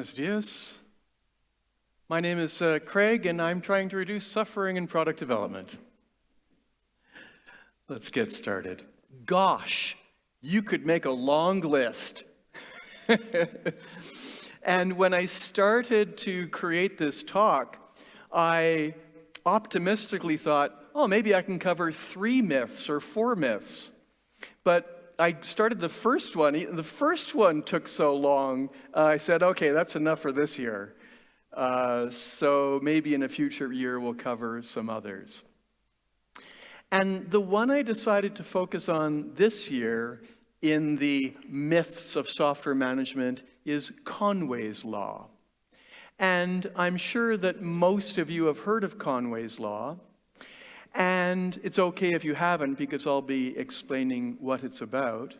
Buenos dias. My name is Craig, and I'm trying to reduce suffering in product development. Let's get started. Gosh, you could make a long list. And when I started to create this talk, I optimistically thought, oh, maybe I can cover 3 myths or 4 myths. But I started the first one. The first one took so long, I said, okay, that's enough for this year. So maybe in a future year we'll cover some others. And the one I decided to focus on this year in the myths of software management is Conway's Law. And I'm sure that most of you have heard of Conway's Law. And it's okay if you haven't, because I'll be explaining what it's about.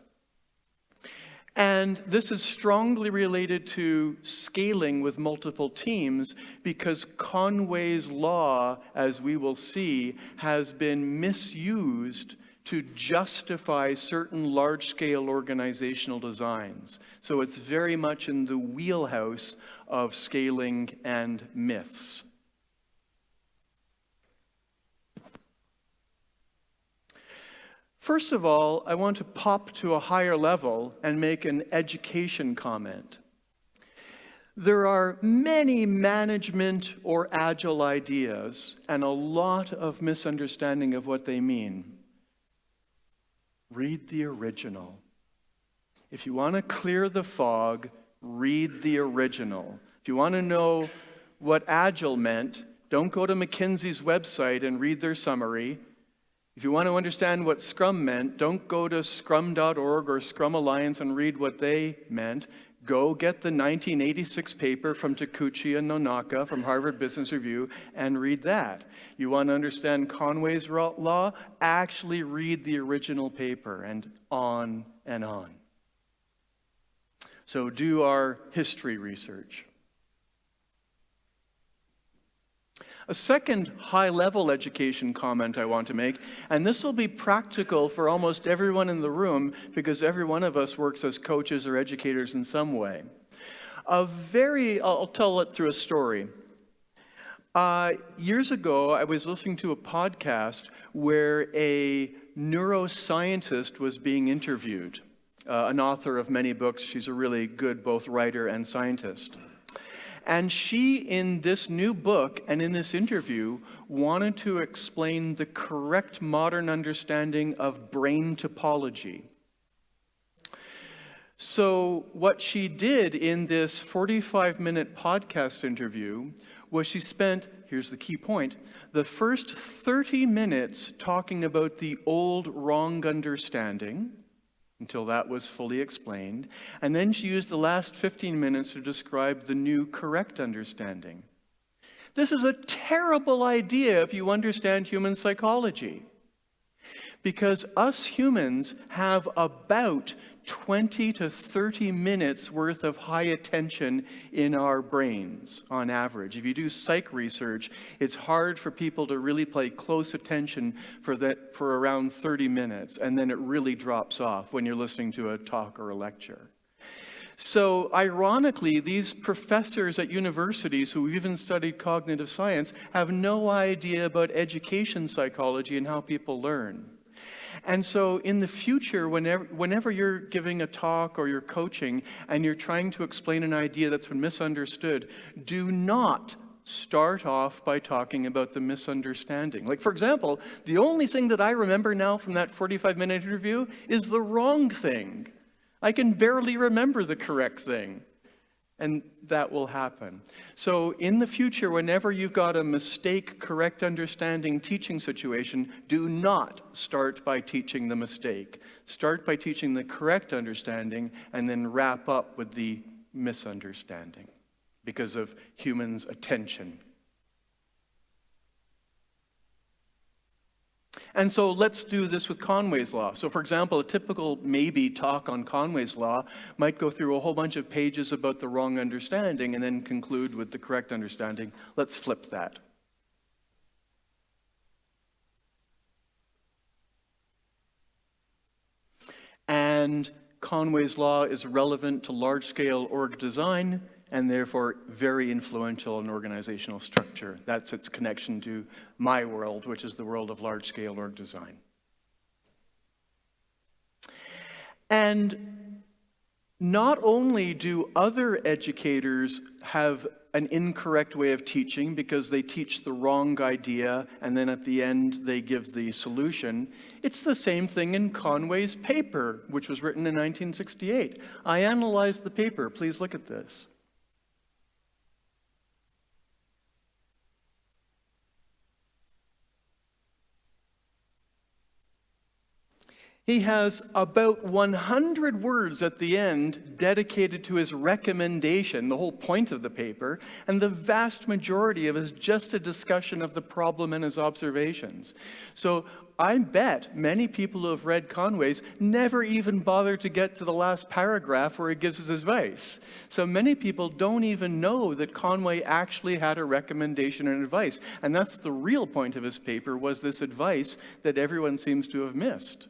And this is strongly related to scaling with multiple teams, because Conway's Law, as we will see, has been misused to justify certain large-scale organizational designs. So it's very much in the wheelhouse of scaling and myths. First of all, I want to pop to a higher level and make an education comment. There are many management or agile ideas and a lot of misunderstanding of what they mean. Read the original. If you want to clear the fog, read the original. If you want to know what agile meant, don't go to McKinsey's website and read their summary. If you want to understand what Scrum meant, don't go to scrum.org or Scrum Alliance and read what they meant. Go get the 1986 paper from Takeuchi and Nonaka from Harvard Business Review and read that. You want to understand Conway's Law? Actually read the original paper, and on and on. So do our history research. A second high-level education comment I want to make, and this will be practical for almost everyone in the room, because every one of us works as coaches or educators in some way. I'll tell it through a story. Years ago, I was listening to a podcast where a neuroscientist was being interviewed, an author of many books. She's a really good both writer and scientist. And she, in this new book and in this interview, wanted to explain the correct modern understanding of brain topology. So what she did in this 45-minute podcast interview was she spent, here's the key point, the first 30 minutes talking about the old wrong understanding, until that was fully explained. And then she used the last 15 minutes to describe the new correct understanding. This is a terrible idea if you understand human psychology, because us humans have about 20 to 30 minutes worth of high attention in our brains on average. If you do psych research, it's hard for people to really pay close attention for around 30 minutes, and then it really drops off when you're listening to a talk or a lecture. So ironically, these professors at universities who even studied cognitive science have no idea about education psychology and how people learn. And so in the future, whenever you're giving a talk or you're coaching and you're trying to explain an idea that's been misunderstood, do not start off by talking about the misunderstanding. Like, for example, the only thing that I remember now from that 45-minute interview is the wrong thing. I can barely remember the correct thing. And that will happen. So in the future, whenever you've got a mistake, correct understanding teaching situation, do not start by teaching the mistake. Start by teaching the correct understanding and then wrap up with the misunderstanding because of humans' attention. And so let's do this with Conway's Law. So for example, a typical maybe talk on Conway's Law might go through a whole bunch of pages about the wrong understanding and then conclude with the correct understanding. Let's flip that. And Conway's Law is relevant to large-scale org design, and therefore very influential in organizational structure. That's its connection to my world, which is the world of large-scale org design. And not only do other educators have an incorrect way of teaching because they teach the wrong idea and then at the end they give the solution, it's the same thing in Conway's paper, which was written in 1968. I analyzed the paper. Please look at this. He has about 100 words at the end dedicated to his recommendation, the whole point of the paper, and the vast majority of it is just a discussion of the problem and his observations. So I bet many people who have read Conway's never even bother to get to the last paragraph where he gives his advice. So many people don't even know that Conway actually had a recommendation and advice. And that's the real point of his paper, was this advice that everyone seems to have missed.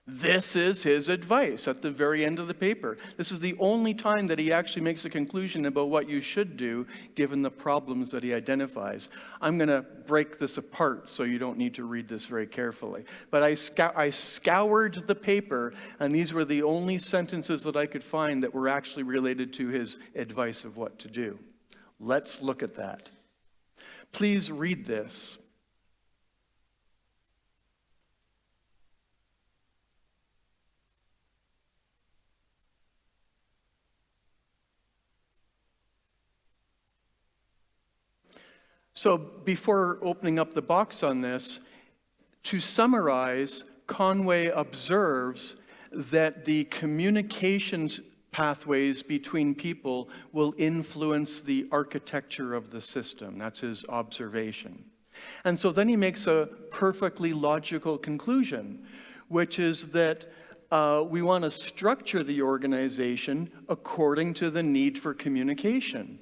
This is his advice at the very end of the paper. This is the only time that he actually makes a conclusion about what you should do given the problems that he identifies. I'm going to break this apart so you don't need to read this very carefully. But I scoured the paper, and these were the only sentences that I could find that were actually related to his advice of what to do. Let's look at that. Please read this. So before opening up the box on this, to summarize, Conway observes that the communications pathways between people will influence the architecture of the system. That's his observation. And so then he makes a perfectly logical conclusion, which is that we want to structure the organization according to the need for communication.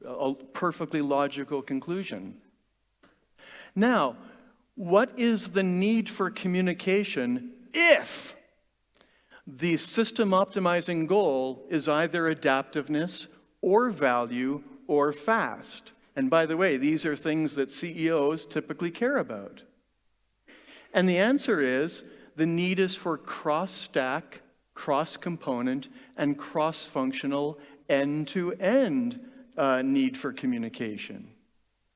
A perfectly logical conclusion. Now, what is the need for communication if the system optimizing goal is either adaptiveness or value or fast? And by the way, these are things that CEOs typically care about. And the answer is the need is for cross-stack, cross-component, and cross-functional end-to-end need for communication.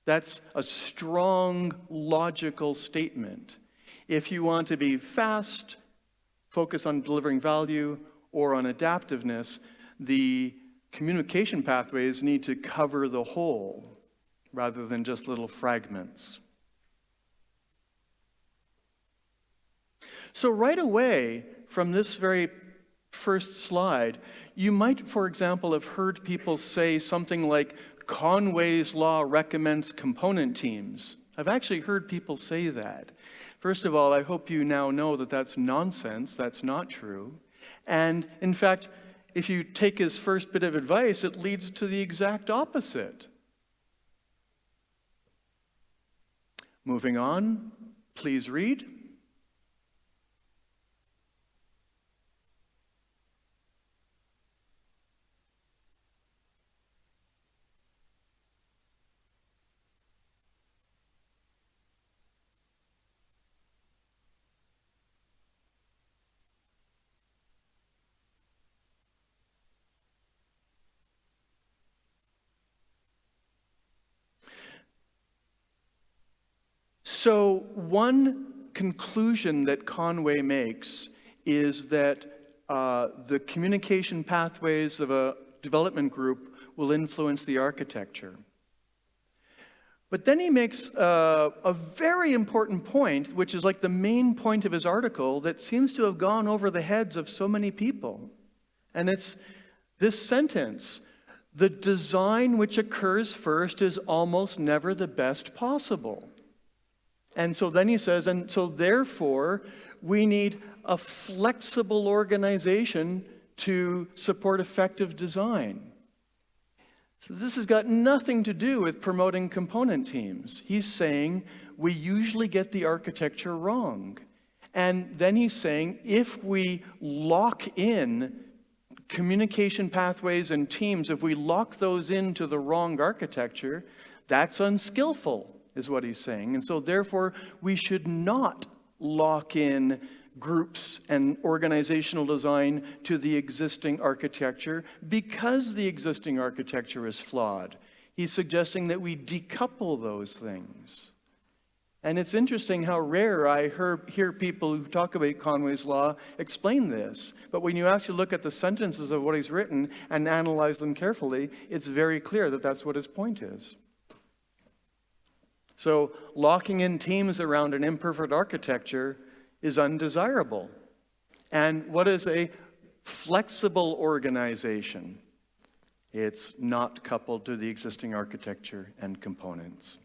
That's a strong, logical statement. If you want to be fast, focus on delivering value, or on adaptiveness, the communication pathways need to cover the whole rather than just little fragments. So right away, from this very first slide, you might, for example, have heard people say something like, Conway's law recommends component teams. I've actually heard people say that. First of all, I hope you now know that that's nonsense. That's not true. And in fact, if you take his first bit of advice, it leads to the exact opposite. Moving on, please read. So one conclusion that Conway makes is that the communication pathways of a development group will influence the architecture. But then he makes a very important point, which is like the main point of his article that seems to have gone over the heads of so many people. And it's this sentence: the design which occurs first is almost never the best possible. And so then he says, and so therefore, we need a flexible organization to support effective design. So this has got nothing to do with promoting component teams. He's saying we usually get the architecture wrong. And then he's saying if we lock in communication pathways and teams, if we lock those into the wrong architecture, that's unskillful, is what he's saying. And so therefore, we should not lock in groups and organizational design to the existing architecture because the existing architecture is flawed. He's suggesting that we decouple those things. And it's interesting how rare I hear people who talk about Conway's Law explain this. But when you actually look at the sentences of what he's written and analyze them carefully, it's very clear that that's what his point is. So locking in teams around an imperfect architecture is undesirable. And what is a flexible organization? It's not coupled to the existing architecture and components.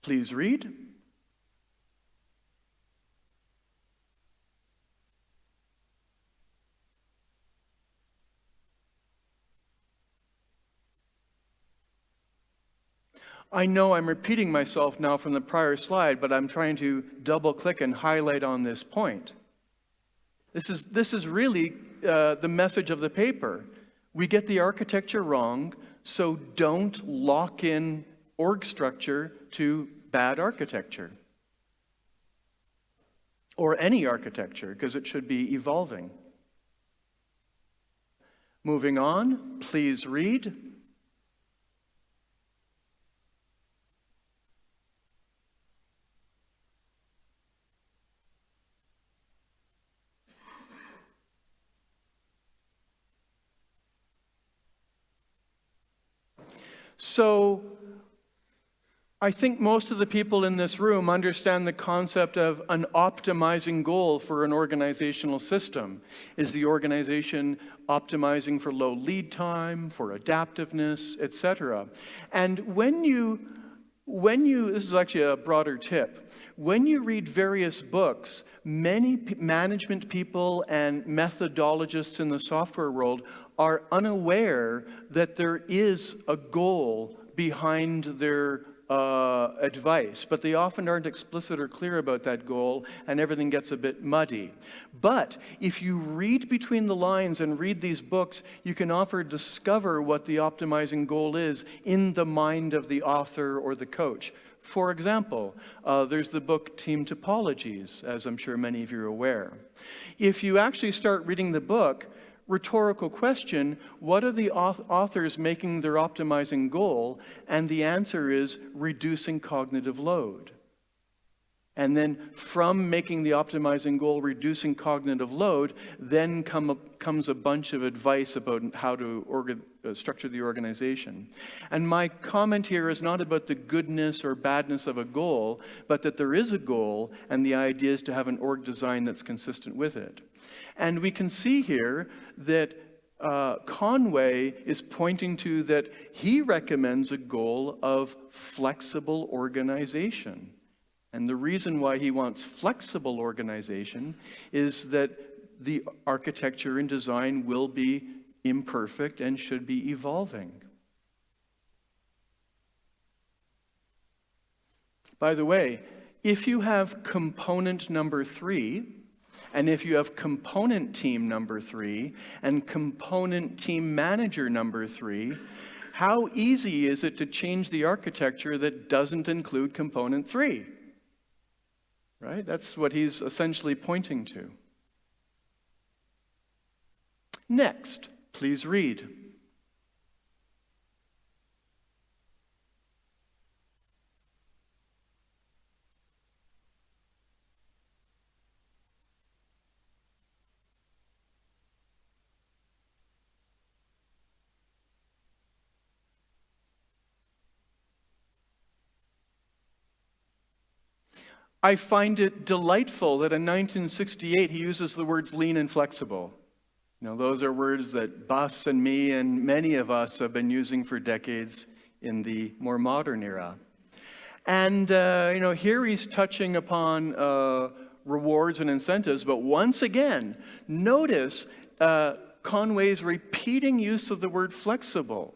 Please read. I know I'm repeating myself now from the prior slide, but I'm trying to double-click and highlight on this point. This is really the message of the paper. We get the architecture wrong, so don't lock in org structure to bad architecture. Or any architecture, because it should be evolving. Moving on, please read. So, I think most of the people in this room understand the concept of an optimizing goal for an organizational system. Is the organization optimizing for low lead time, for adaptiveness, etc.? And when you, this is actually a broader tip, when you read various books, many management people and methodologists in the software world are unaware that there is a goal behind their advice, but they often aren't explicit or clear about that goal, and everything gets a bit muddy. But if you read between the lines and read these books, you can often discover what the optimizing goal is in the mind of the author or the coach. For example, there's the book Team Topologies, as I'm sure many of you are aware. If you actually start reading the book, rhetorical question, what are the authors making their optimizing goal? And the answer is reducing cognitive load. And then from making the optimizing goal, reducing cognitive load, then comes a bunch of advice about how to structure the organization. And my comment here is not about the goodness or badness of a goal, but that there is a goal, and the idea is to have an org design that's consistent with it. And we can see here that Conway is pointing to that he recommends a goal of flexible organization. And the reason why he wants flexible organization is that the architecture and design will be imperfect and should be evolving. By the way, if you have component number 3, and if you have component team number 3 and component team manager number 3, how easy is it to change the architecture that doesn't include component 3? Right? That's what he's essentially pointing to. Next, please read. I find it delightful that in 1968 he uses the words lean and flexible. Now, those are words that Bus and me and many of us have been using for decades in the more modern era. And, here he's touching upon rewards and incentives, but once again, notice Conway's repeating use of the word flexible.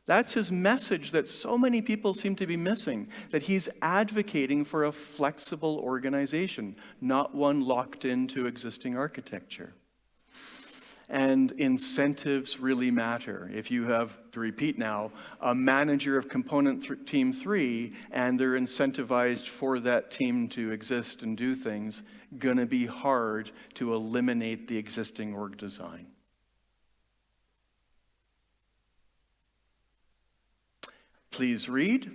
That's his message that so many people seem to be missing, that he's advocating for a flexible organization, not one locked into existing architecture. And incentives really matter. If you have, to repeat now, a manager of component team 3 and they're incentivized for that team to exist and do things, gonna be hard to eliminate the existing org design. Please read.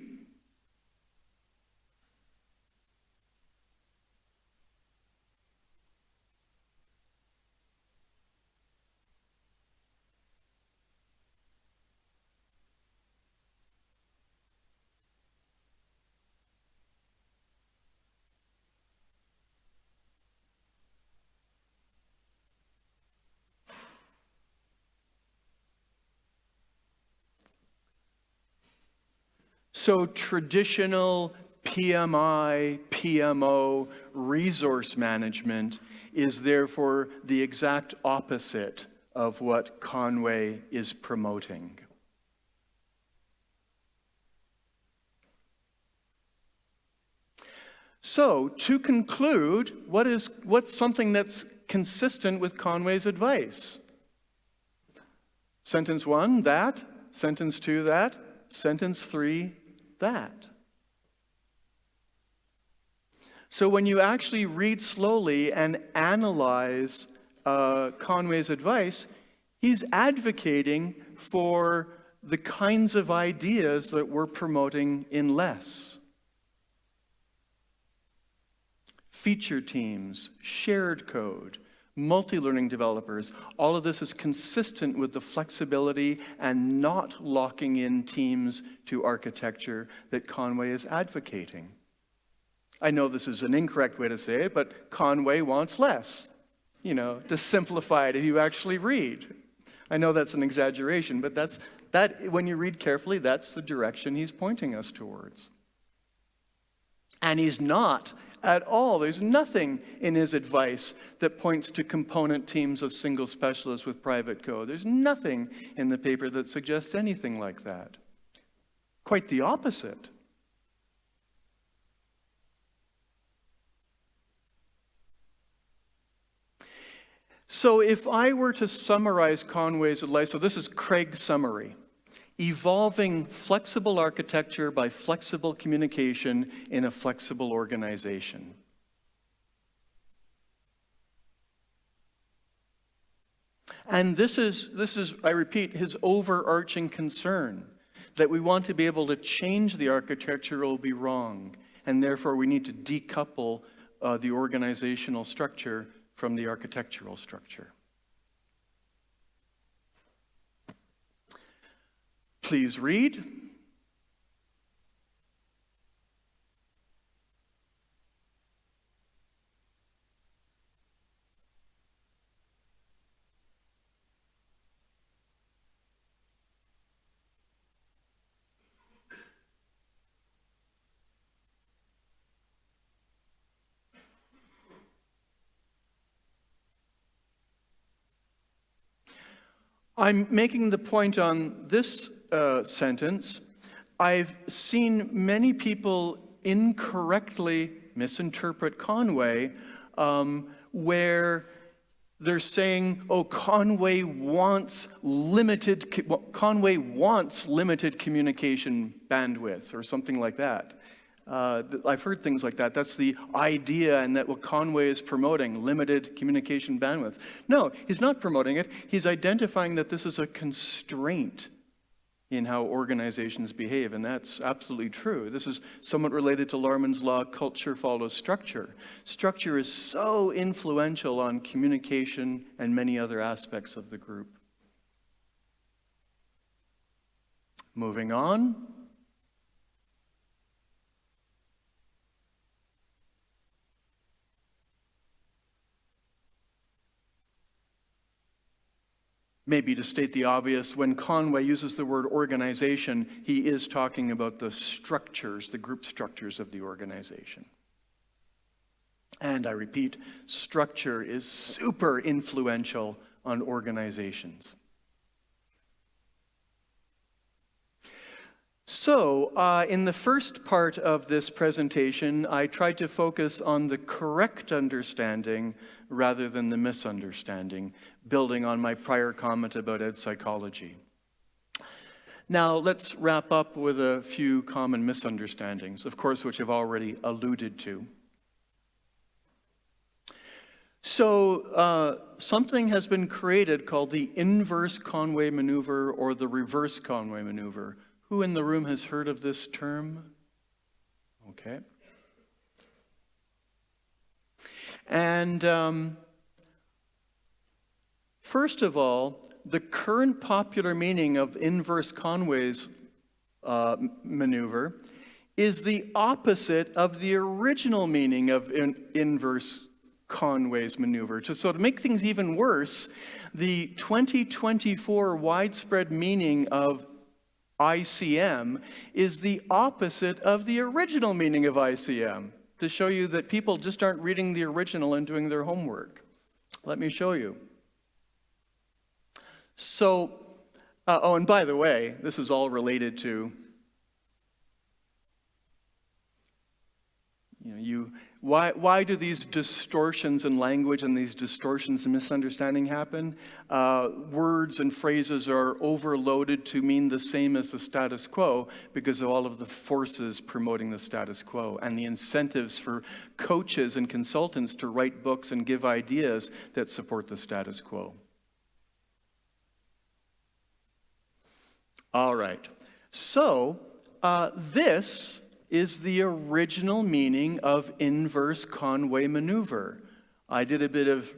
So traditional PMI, PMO, resource management is therefore the exact opposite of what Conway is promoting. So, to conclude, what's something that's consistent with Conway's advice? Sentence 1, that. Sentence 2, that. Sentence 3, that. So when you actually read slowly and analyze Conway's advice, he's advocating for the kinds of ideas that we're promoting in LESS. Feature teams, shared code, multi-learning developers, all of this is consistent with the flexibility and not locking in teams to architecture that Conway is advocating. I know this is an incorrect way to say it, but Conway wants less, to simplify it if you actually read. I know that's an exaggeration, but that when you read carefully, that's the direction he's pointing us towards. And he's not at all. There's nothing in his advice that points to component teams of single specialists with private code. There's nothing in the paper that suggests anything like that. Quite the opposite. So if I were to summarize Conway's advice, so this is Craig's summary. Evolving flexible architecture by flexible communication in a flexible organization. And this is, I repeat, his overarching concern, that we want to be able to change the architecture will be wrong, and therefore we need to decouple the organizational structure from the architectural structure. Please read. I'm making the point on this sentence. I've seen many people incorrectly misinterpret Conway, where they're saying, oh, Conway wants limited communication bandwidth or something like that. I've heard things like that. That's the idea, and that what Conway is promoting, limited communication bandwidth. No, he's not promoting it. He's identifying that this is a constraint in how organizations behave, and that's absolutely true. This is somewhat related to Larman's law, culture follows structure. Structure is so influential on communication and many other aspects of the group. Moving on. Maybe to state the obvious, when Conway uses the word organization, he is talking about the structures, the group structures of the organization. And I repeat, structure is super influential on organizations. So, in the first part of this presentation, I tried to focus on the correct understanding rather than the misunderstanding, building on my prior comment about ed psychology. Now, let's wrap up with a few common misunderstandings, of course, which I've already alluded to. So, something has been created called the inverse Conway maneuver or the reverse Conway maneuver. Who in the room has heard of this term? Okay. And first of all, the current popular meaning of inverse Conway's maneuver is the opposite of the original meaning of inverse Conway's maneuver. So to make things even worse, the 2024 widespread meaning of ICM is the opposite of the original meaning of ICM, to show you that people just aren't reading the original and doing their homework. Let me show you. So, oh, and by the way, this is all related to, why do these distortions in language and these distortions in misunderstanding happen? Words and phrases are overloaded to mean the same as the status quo because of all of the forces promoting the status quo and the incentives for coaches and consultants to write books and give ideas that support the status quo. All right, so this is the original meaning of inverse Conway maneuver. I did a bit of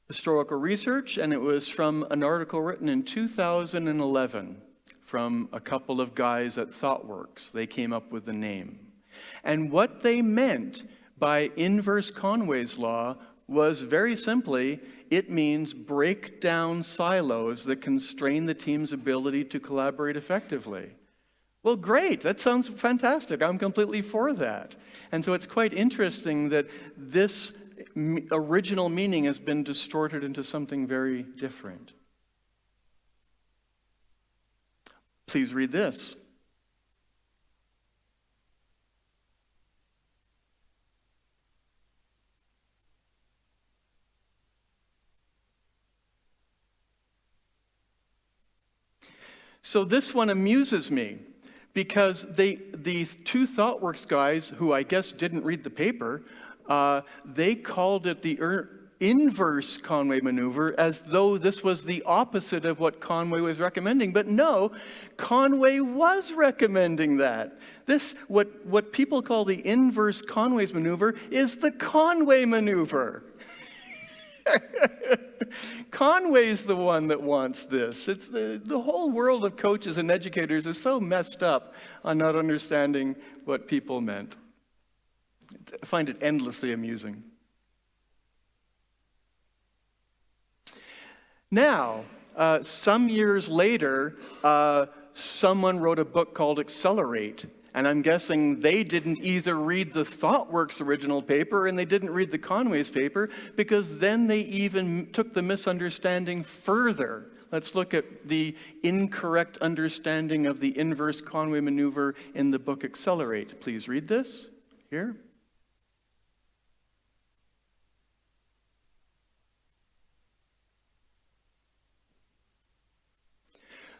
historical research, and it was from an article written in 2011 from a couple of guys at ThoughtWorks. They came up with the name. And what they meant by inverse Conway's law was very simply, it means break down silos that constrain the team's ability to collaborate effectively. Well, great, that sounds fantastic. I'm completely for that. And so it's quite interesting that this original meaning has been distorted into something very different. Please read this. So this one amuses me because the two ThoughtWorks guys, who I guess didn't read the paper, they called it the inverse Conway maneuver as though this was the opposite of what Conway was recommending. But no, Conway was recommending that. This, what people call the inverse Conway's maneuver, is the Conway maneuver. Conway's the one that wants this. It's the whole world of coaches and educators is so messed up on not understanding what people meant. I find it endlessly amusing. Now, some years later, someone wrote a book called Accelerate. And I'm guessing they didn't either read the ThoughtWorks original paper and they didn't read the Conway's paper, because then they even took the misunderstanding further. Let's look at the incorrect understanding of the inverse Conway maneuver in the book Accelerate. Please read this here.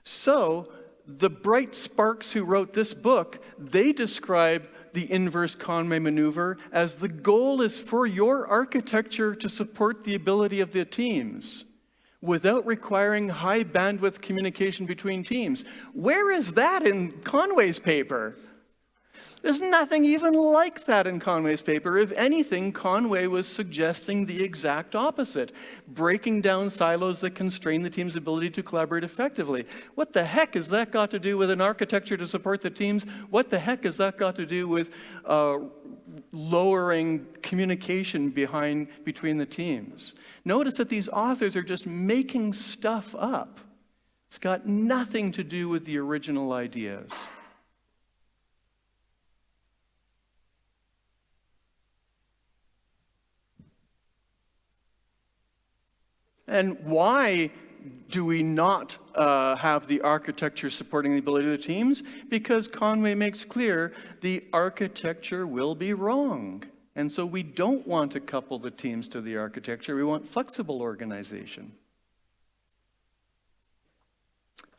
So, the bright sparks who wrote this book, they describe the inverse Conway maneuver as the goal is for your architecture to support the ability of the teams without requiring high bandwidth communication between teams. Where is that in Conway's paper? There's nothing even like that in Conway's paper. If anything, Conway was suggesting the exact opposite, breaking down silos that constrain the team's ability to collaborate effectively. What the heck has that got to do with an architecture to support the teams? What the heck has that got to do with lowering communication between the teams? Notice that these authors are just making stuff up. It's got nothing to do with the original ideas. And why do we not have the architecture supporting the ability of the teams? Because Conway makes clear the architecture will be wrong. And so we don't want to couple the teams to the architecture. We want flexible organization.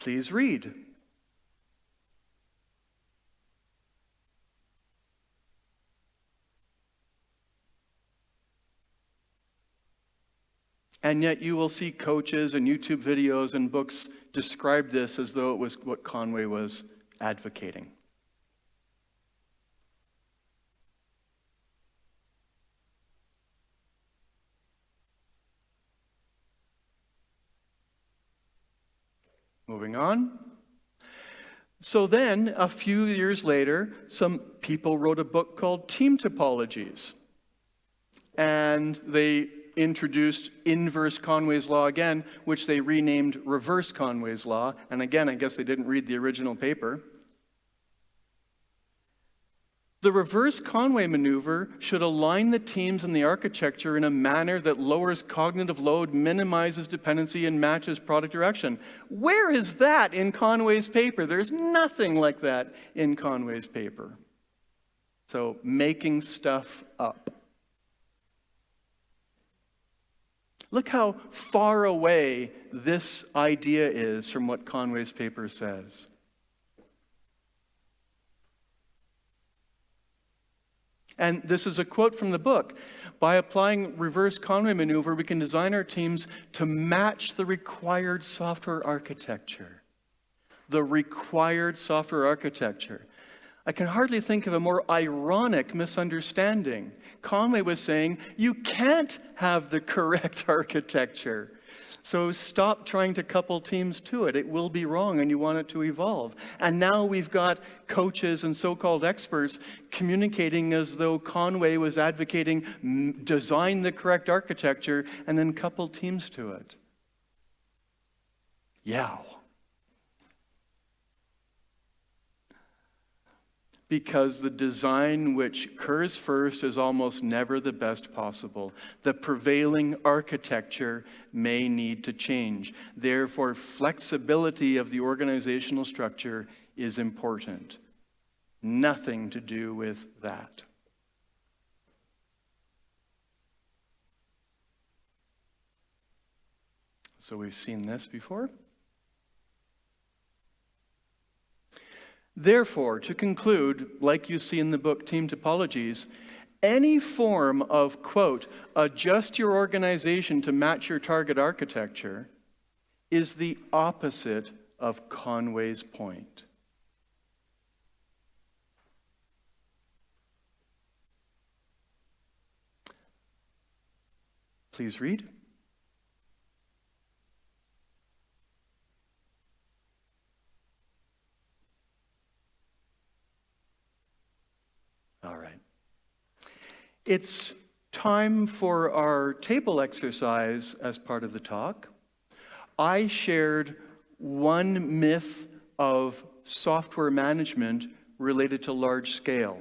Please read. And yet you will see coaches and YouTube videos and books describe this as though it was what Conway was advocating. Moving on. So then, a few years later, some people wrote a book called Team Topologies. And they introduced inverse Conway's law again, which they renamed reverse Conway's law. And again, I guess they didn't read the original paper. The reverse Conway maneuver should align the teams and the architecture in a manner that lowers cognitive load, minimizes dependency, and matches product direction. Where is that in Conway's paper? There's nothing like that in Conway's paper. So, making stuff up. Look how far away this idea is from what Conway's paper says. And this is a quote from the book. By applying reverse Conway maneuver, we can design our teams to match the required software architecture. The required software architecture. I can hardly think of a more ironic misunderstanding. Conway was saying, you can't have the correct architecture. So stop trying to couple teams to it. It will be wrong and you want it to evolve. And now we've got coaches and so-called experts communicating as though Conway was advocating design the correct architecture and then couple teams to it. Yow. Because the design which occurs first is almost never the best possible. The prevailing architecture may need to change. Therefore, flexibility of the organizational structure is important. Nothing to do with that. So we've seen this before. Therefore, to conclude, like you see in the book Team Topologies, any form of, quote, adjust your organization to match your target architecture is the opposite of Conway's point. Please read. All right. It's time for our table exercise as part of the talk. I shared one myth of software management related to large scale.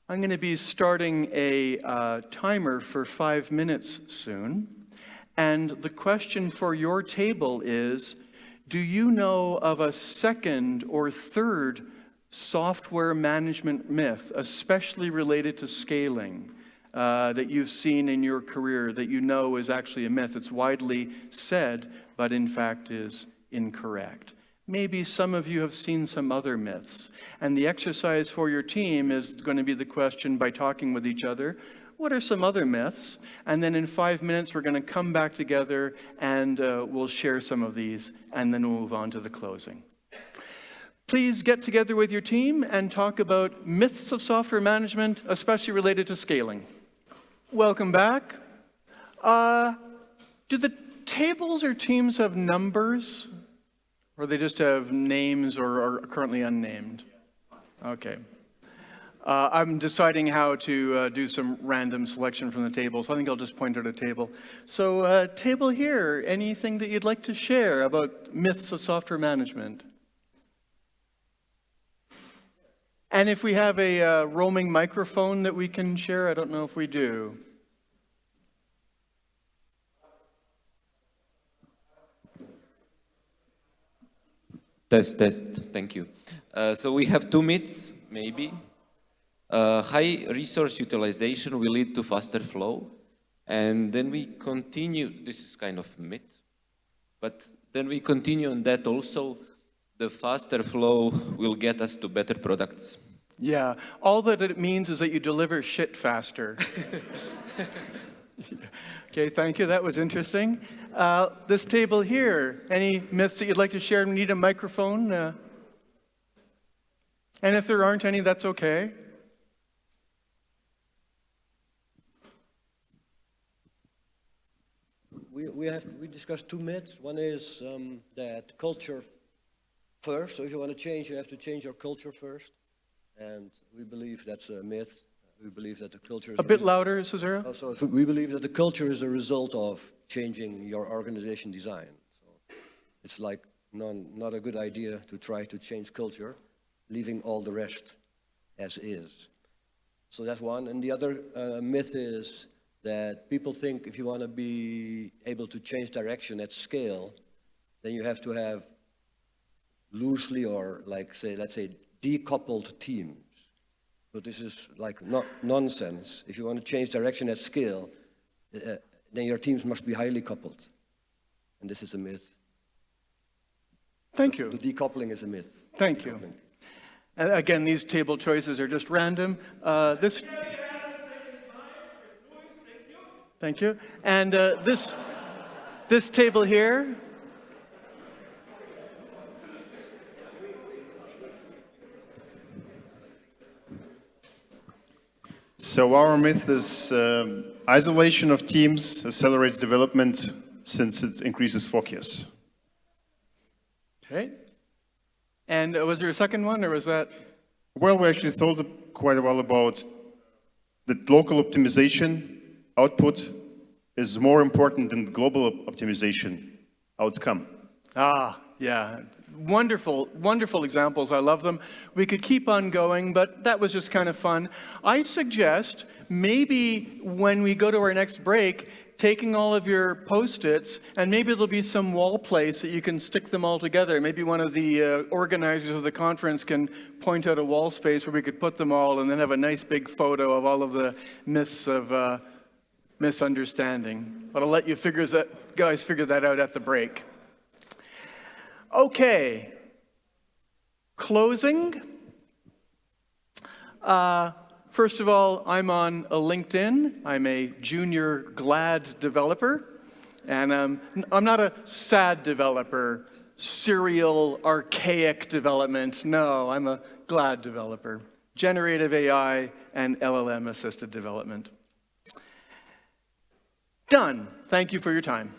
I'm going to be starting a timer for 5 minutes soon. And the question for your table is, do you know of a second or third software management myth, especially related to scaling, that you've seen in your career that you know is actually a myth? It's widely said, but in fact is incorrect. Maybe some of you have seen some other myths. And the exercise for your team is going to be the question by talking with each other, what are some other myths? And then in 5 minutes, we're going to come back together and we'll share some of these, and then we'll move on to the closing. Please get together with your team and talk about myths of software management, especially related to scaling. Welcome back. Do the tables or teams have numbers? Or they just have names or are currently unnamed? Okay. I'm deciding how to do some random selection from the table, so I think I'll just point out a table. So table here, anything that you'd like to share about myths of software management? And if we have a roaming microphone that we can share, I don't know if we do. Test, test. Thank you. So we have two myths, maybe. High resource utilization will lead to faster flow. And then we continue, this is kind of a myth, but then we continue on that also, the faster flow will get us to better products. Yeah, all that it means is that you deliver shit faster. Okay, thank you. That was interesting. This table here, any myths that you'd like to share? We need a microphone. And if there aren't any, that's okay. We discussed two myths. One is that culture first. So if you want to change, you have to change your culture first. And we believe that's a myth. We believe that the culture is a bit louder, Cesaro. Also, we believe that the culture is a result of changing your organization design. So it's like not a good idea to try to change culture, leaving all the rest as is. So that's one. And the other myth is that people think if you want to be able to change direction at scale, then you have to have loosely or let's say decoupled teams. But this is like nonsense. If you want to change direction at scale, then your teams must be highly coupled. And this is a myth. Thank you. The decoupling is a myth. Thank you. And again, these table choices are just random. Thank you. And this table here. So our myth is isolation of teams accelerates development since it increases focus. Okay. And was there a second one, or was that? Well, we actually thought quite a while about that local optimization output is more important than global optimization outcome. Ah, yeah. Wonderful, wonderful examples. I love them. We could keep on going, but that was just kind of fun. I suggest maybe when we go to our next break, taking all of your Post-its, and maybe there'll be some wall place that you can stick them all together. Maybe one of the organizers of the conference can point out a wall space where we could put them all and then have a nice big photo of all of the myths of misunderstanding. But I'll let you guys figure that out at the break. Okay, closing. First of all, I'm on a LinkedIn. I'm a junior GLAD developer, and I'm not a sad developer, serial, archaic development. No, I'm a GLAD developer, generative AI and LLM-assisted development. Done. Thank you for your time.